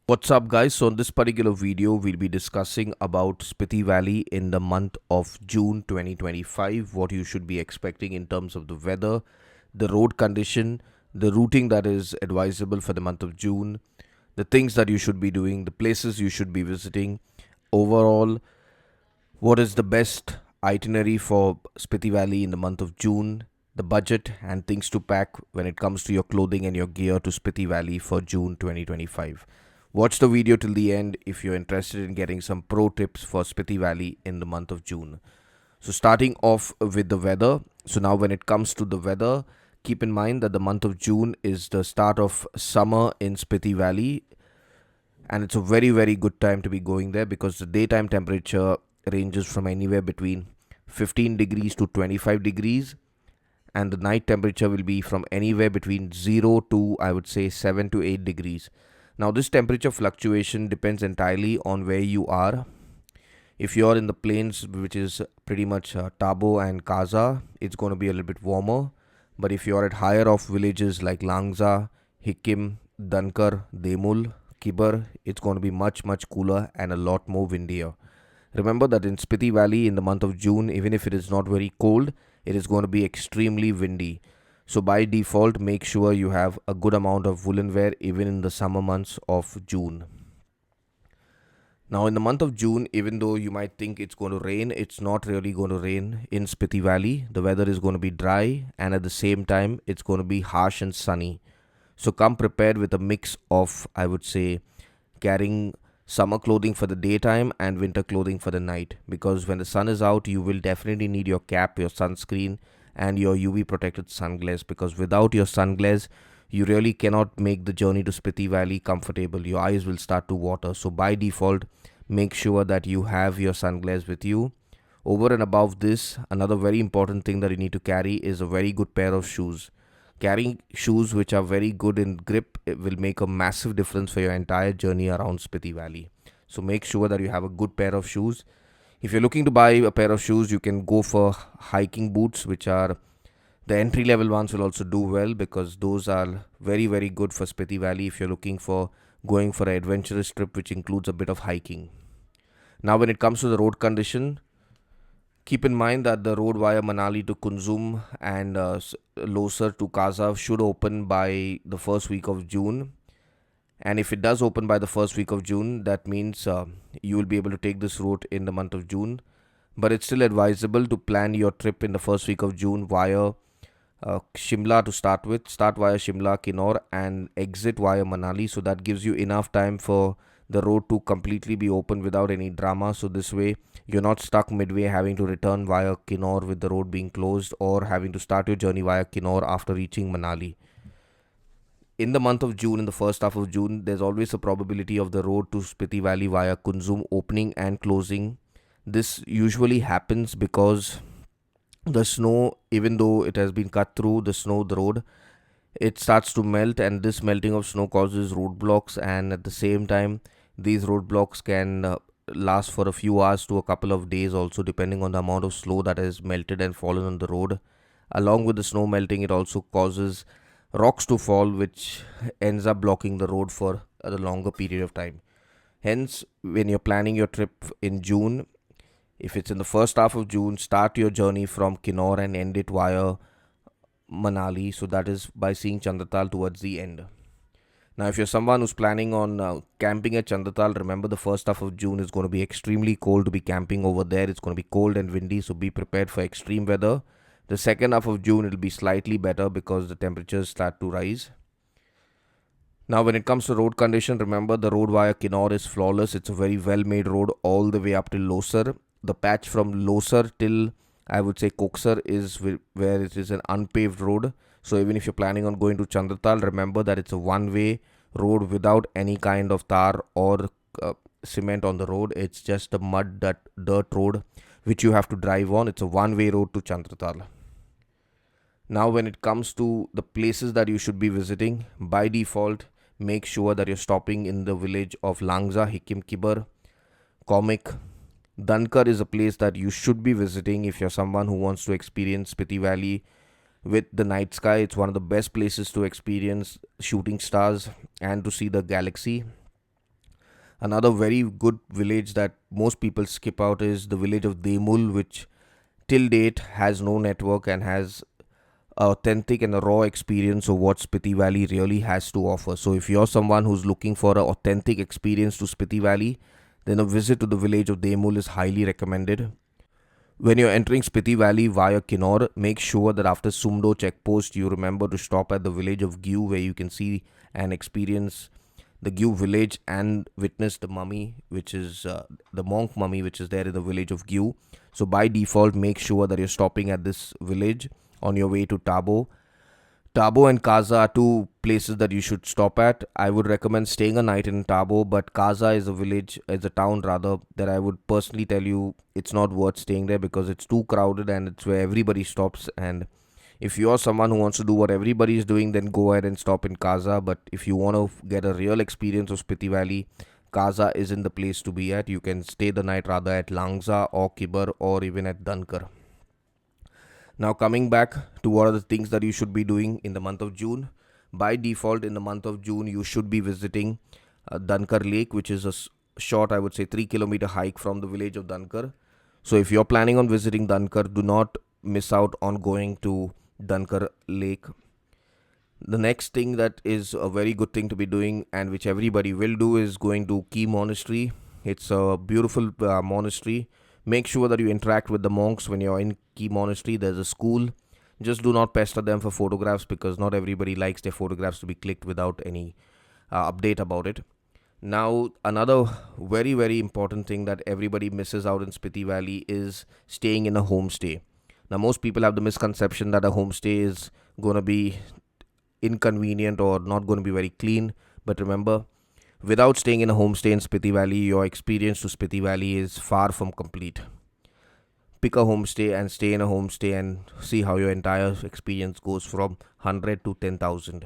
What's up, guys? So in this particular video we'll be discussing about Spiti Valley in the month of June 2025, what you should be expecting in terms of the weather, the road condition, the routing that is advisable for the month of June, the things that you should be doing, the places you should be visiting, overall what is the best itinerary for Spiti Valley in the month of June, the budget and things to pack when it comes to your clothing and your gear to Spiti Valley for June 2025. Watch the video till the end if you're interested in getting some pro tips for Spiti Valley in the month of June. So starting off with the weather. So now when it comes to the weather, keep in mind that the month of June is the start of summer in Spiti Valley, and it's a very good time to be going there because the daytime temperature ranges from anywhere between 15 degrees to 25 degrees, and the night temperature will be from anywhere between 0 to, I would say, 7 to 8 degrees. Now this temperature fluctuation depends entirely on where you are. If you're in the plains, which is pretty much Tabo and Kaza, it's going to be a little bit warmer. But if you're at higher off villages like Langza, Hikim, Dankar, Demul, Kibar, it's going to be much cooler and a lot more windier. Remember that in Spiti Valley in the month of June, even if it is not very cold, it is going to be extremely windy. So by default, make sure you have a good amount of woolen wear even in the summer months of June. Now in the month of June, even though you might think it's going to rain, it's not really going to rain in Spiti Valley. The weather is going to be dry, and at the same time, it's going to be harsh and sunny. So come prepared with a mix of, I would say, carrying summer clothing for the daytime and winter clothing for the night, because when the sun is out, you will definitely need your cap, your sunscreen, and your UV protected sunglass, because without your sunglass you really cannot make the journey to Spiti Valley comfortable. Your eyes will start to water. So by default, make sure that you have your sunglass with you. Over and above this, another very important thing that you need to carry is a very good pair of shoes. Carrying shoes which are very good in grip, it will make a massive difference for your entire journey around Spiti Valley. So make sure that you have a good pair of shoes. If you're looking to buy a pair of shoes, you can go for hiking boots, which are the entry level ones will also do well, because those are very good for Spiti Valley if you're looking for going for an adventurous trip which includes a bit of hiking. Now when it comes to the road condition, keep in mind that the road via Manali to Kunzum and Losar to Kaza should open by the first week of June. And if it does open by the first week of June, that means you will be able to take this route in the month of June. But it's still advisable to plan your trip in the first week of June via Shimla to start with. Start via Shimla, Kinnaur, and exit via Manali. So that gives you enough time for the road to completely be open without any drama. So this way, you're not stuck midway having to return via Kinnaur with the road being closed, or having to start your journey via Kinnaur after reaching Manali. In the month of June, in the first half of June, there's always a probability of the road to Spiti Valley via Kunzum opening and closing. This usually happens because the snow, even though it has been cut through the road, it starts to melt, and this melting of snow causes roadblocks, and at the same time, these roadblocks can last for a few hours to a couple of days also, depending on the amount of snow that has melted and fallen on the road. Along with the snow melting, it also causes rocks to fall, which ends up blocking the road for a longer period of time. Hence, when you're planning your trip in June, if it's in the first half of June, start your journey from Kinnaur and end it via Manali. So that is by seeing Chandratal towards the end. Now, if you're someone who's planning on camping at Chandratal, remember the first half of June is going to be extremely cold to be camping over there. It's going to be cold and windy, so be prepared for extreme weather. The second half of June, it'll be slightly better because the temperatures start to rise. Now, when it comes to road condition, remember the road via Kinnaur is flawless. It's a very well-made road all the way up till Losar. The patch from Losar till, I would say, Koksar is where it is an unpaved road. So even if you're planning on going to Chandratal, remember that it's a one-way road without any kind of tar or cement on the road. It's just a dirt road which you have to drive on. It's a one-way road to Chandratal. Now, when it comes to the places that you should be visiting, by default, make sure that you're stopping in the village of Langza, Hikim Kibar, Komik. Dankar is a place that you should be visiting if you're someone who wants to experience Spiti Valley with the night sky. It's one of the best places to experience shooting stars and to see the galaxy. Another very good village that most people skip out is the village of Demul, which till date has no network and has authentic and a raw experience of what Spiti Valley really has to offer. So if you're someone who's looking for an authentic experience to Spiti Valley, then a visit to the village of Demul is highly recommended. When you're entering Spiti Valley via Kinnaur, make sure that after Sumdo checkpost, you remember to stop at the village of Gyu, where you can see and experience the Gyu village and witness the mummy, which is the monk mummy, which is there in the village of Gyu. So by default, make sure that you're stopping at this village on your way to Tabo. Tabo and Kaza are two places that you should stop at. I would recommend staying a night in Tabo, but Kaza is a village, is a town rather, that I would personally tell you it's not worth staying there because it's too crowded and it's where everybody stops. And if you're someone who wants to do what everybody is doing, then go ahead and stop in Kaza. But if you want to get a real experience of Spiti Valley, Kaza isn't the place to be at. You can stay the night rather at Langza or Kibar or even at Dankar. Now, coming back to what are the things that you should be doing in the month of June. By default, in the month of June, you should be visiting Dankar Lake, which is a short, I would say, 3 kilometer hike from the village of Dankar. So, if you're planning on visiting Dankar, do not miss out on going to Dankar Lake. The next thing that is a very good thing to be doing and which everybody will do is going to Key Monastery. It's a beautiful monastery. Make sure that you interact with the monks when you're in Key Monastery. There's a school. Just do not pester them for photographs because not everybody likes their photographs to be clicked without any update about it. Now, another very, very important thing that everybody misses out in Spiti Valley is staying in a homestay. Now, most people have the misconception that a homestay is going to be inconvenient or not going to be very clean. But remember, without staying in a homestay in Spiti Valley, your experience to Spiti Valley is far from complete. Pick a homestay and stay in a homestay and see how your entire experience goes from 100 to 10,000.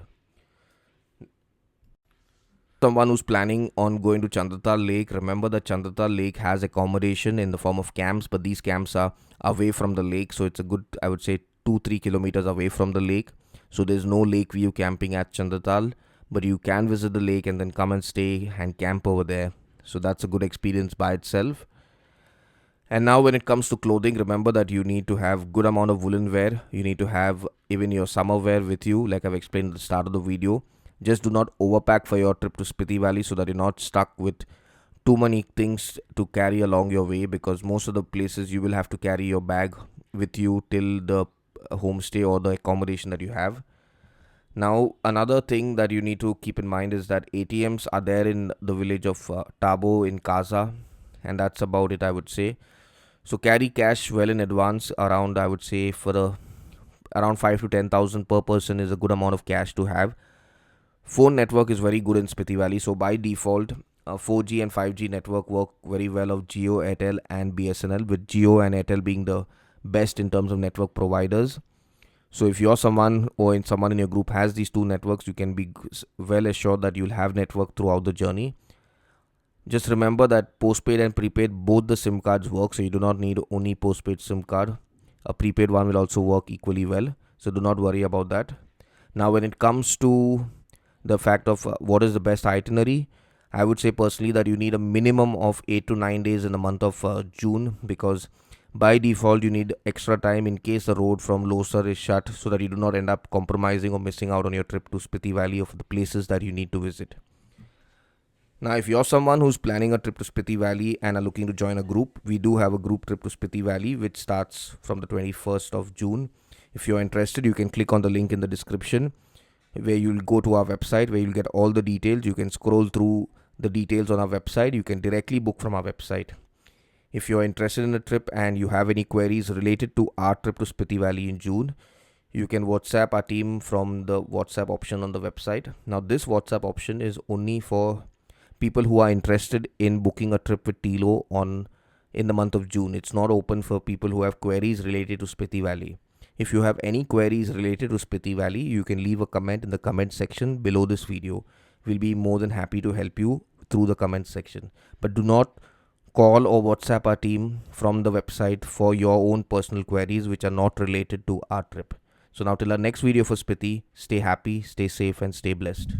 Someone who's planning on going to Chandratal Lake, remember that Chandratal Lake has accommodation in the form of camps, but these camps are away from the lake. So it's a good, I would say, 2-3 kilometers away from the lake. So there's no lake view camping at Chandratal, but you can visit the lake and then come and stay and camp over there. So that's a good experience by itself. And now when it comes to clothing, remember that you need to have good amount of woolen wear. You need to have even your summer wear with you, like I've explained at the start of the video. Just do not overpack for your trip to Spiti Valley so that you're not stuck with too many things to carry along your way, because most of the places you will have to carry your bag with you till the homestay or the accommodation that you have. Now, another thing that you need to keep in mind is that ATMs are there in the village of Tabo in Kaza, and that's about it, I would say. So carry cash well in advance, around, I would say, around 5 to 10,000 per person is a good amount of cash to have. Phone network is very good in Spiti Valley, so by default, 4G and 5G network work very well of Jio, Airtel and BSNL, with Jio and Airtel being the best in terms of network providers. So if you're someone or someone in your group has these two networks, you can be well assured that you'll have network throughout the journey. Just remember that postpaid and prepaid, both the SIM cards work, so you do not need only postpaid SIM card. A prepaid one will also work equally well, so do not worry about that. Now when it comes to the fact of what is the best itinerary, I would say personally that you need a minimum of 8 to 9 days in the month of June, because by default you need extra time in case the road from Losar is shut, so that you do not end up compromising or missing out on your trip to Spiti Valley of the places that you need to visit. Now, if you're someone who's planning a trip to Spiti Valley and are looking to join a group, we do have a group trip to Spiti Valley which starts from the 21st of June. If you're interested, you can click on the link in the description, where you'll go to our website where you'll get all the details. You can scroll through the details on our website. You can directly book from our website. If you're interested in a trip and you have any queries related to our trip to Spiti Valley in June, you can WhatsApp our team from the WhatsApp option on the website. Now, this WhatsApp option is only for people who are interested in booking a trip with Tlow in the month of June. It's not open for people who have queries related to Spiti Valley. If you have any queries related to Spiti Valley, you can leave a comment in the comment section below this video. We'll be more than happy to help you through the comment section. But do not call or WhatsApp our team from the website for your own personal queries which are not related to our trip. So now till our next video for Spiti, stay happy, stay safe and stay blessed.